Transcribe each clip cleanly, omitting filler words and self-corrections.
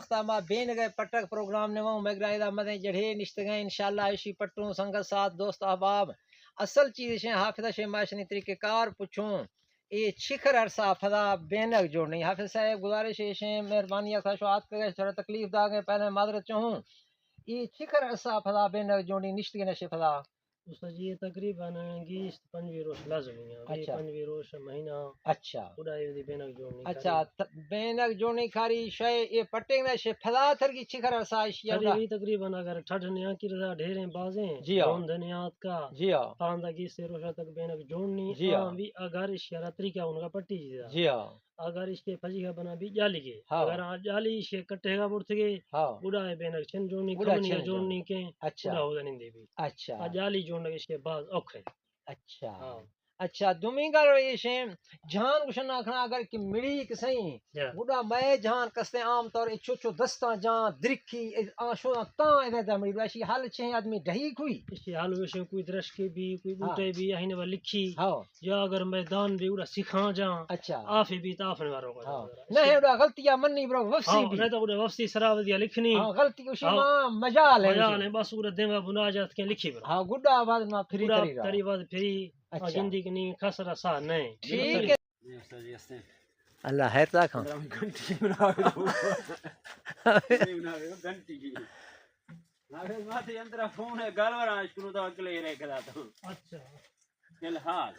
اختامہ بین گئے پٹک پروگرام نے وہ مگرائدہ مدیں جڑھے نشت گئے انشاءاللہ عشی پٹوں سنگت ساتھ دوست احباب اصل چیز ہے حافظہ شے معاشنی طریقہ کار پچھوں یہ چھکر عرصہ فضا بینک جوڑنی حافظ صاحب گزارش ہے مہربانی تھا شوات کرے تھوڑا تکلیف دا گئے پہلے معذرت چاہوں یہ چھکر عرصہ فضا بینک جوڑنی نشت گئے نشے فضا استاد جی تقریباً 25 روز لازمی ہے اچھا 25 روز مہینہ اچھا اڑائی دی بینک جوڑنی اچھا بینک جوڑنی کھاری شے یہ پٹنگ دا شے فضا تھر کی چھکر عرصہ اشیا دا بھی تقریباً اگر ٹھڈنیا کی رضا ڈھیریں بازیں جی ہاں دنیات کا جی ہاں خاندگی سے روشہ تک بینک جوڑنی جی ہاں بھی اگر اشارہ طریقہ ان کا پٹی جیدا جی ہاں اگر اس کے پھجی کا بنا بھی جالی گے ہاں اگر جالی اس کے کٹے گا بڑھ گے ہاں بڑا ہے بینک چھن جوڑنی بڑا کمنی چھن جوڑنی کے اچھا بڑا ہو جانی دے بھی اچھا جالی جوڑنے اس کے بعد اوکھے اچھا ہاں اچھا دومینگا رو یہ شیم جہان کشن آکھنا اگر کہ مڑی کسیں بڑا میں جہان کستے عام طور چھو چھو دستان جہان درکھی آشو تاں ادھر دا مڑی باشی حال چھیں آدمی ڈہی کوئی اس کے حال ویسے کوئی درش کے بھی کوئی ہاں بوٹے بھی اہنے وہ لکھی ہاں یا اگر میدان بھی اڑا سکھا جاں اچھا آفے بھی تافن وارو کو ہاں نہیں اڑا غلطیاں مننی برو وفسی ہاں بھی نہیں تو اڑا وفسی سراودیا لکھنی ہاں غلطی اسی ہاں ماں مجال ہے مجال ہے بس اڑا دیما بناجات کے لکھی برا ہاں گڈا آواز ماں پھری پورا تری رہا تری بعد پھری اچھا زندگی کی نہیں خسرا سا نہیں ٹھیک ہے اللہ ہے تا کھاں گھنٹی بنا گھنٹی حافظ ماتے اندر فون ہے گل ورا شروع تو اکلے رہ کھدا تو اچھا فی الحال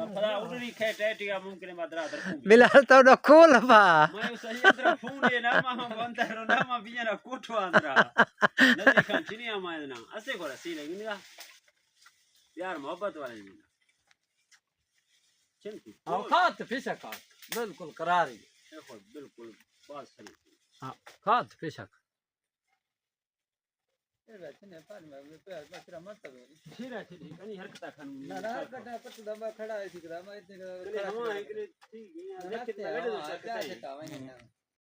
خدا اڑنی کھے ٹیٹیا ممکن مدرا در بلال تو نہ کھول با میں صحیح اندر فون ہے نا ما بنتا ہے نا ما بینا کوٹو اندر ندی کھان چنیا ما نا اسے کو رسی لگی نا یار محبت والے نے چن کی اوقات فسق بالکل قراری دیکھو بالکل بات صحیح ہاں خات فسق ٹھیک کنی حرکت کھان نہ کٹا پٹ دبا کھڑا ہے ٹھیک ہے میں اتنے ہم ہے کہ ٹھیک ہے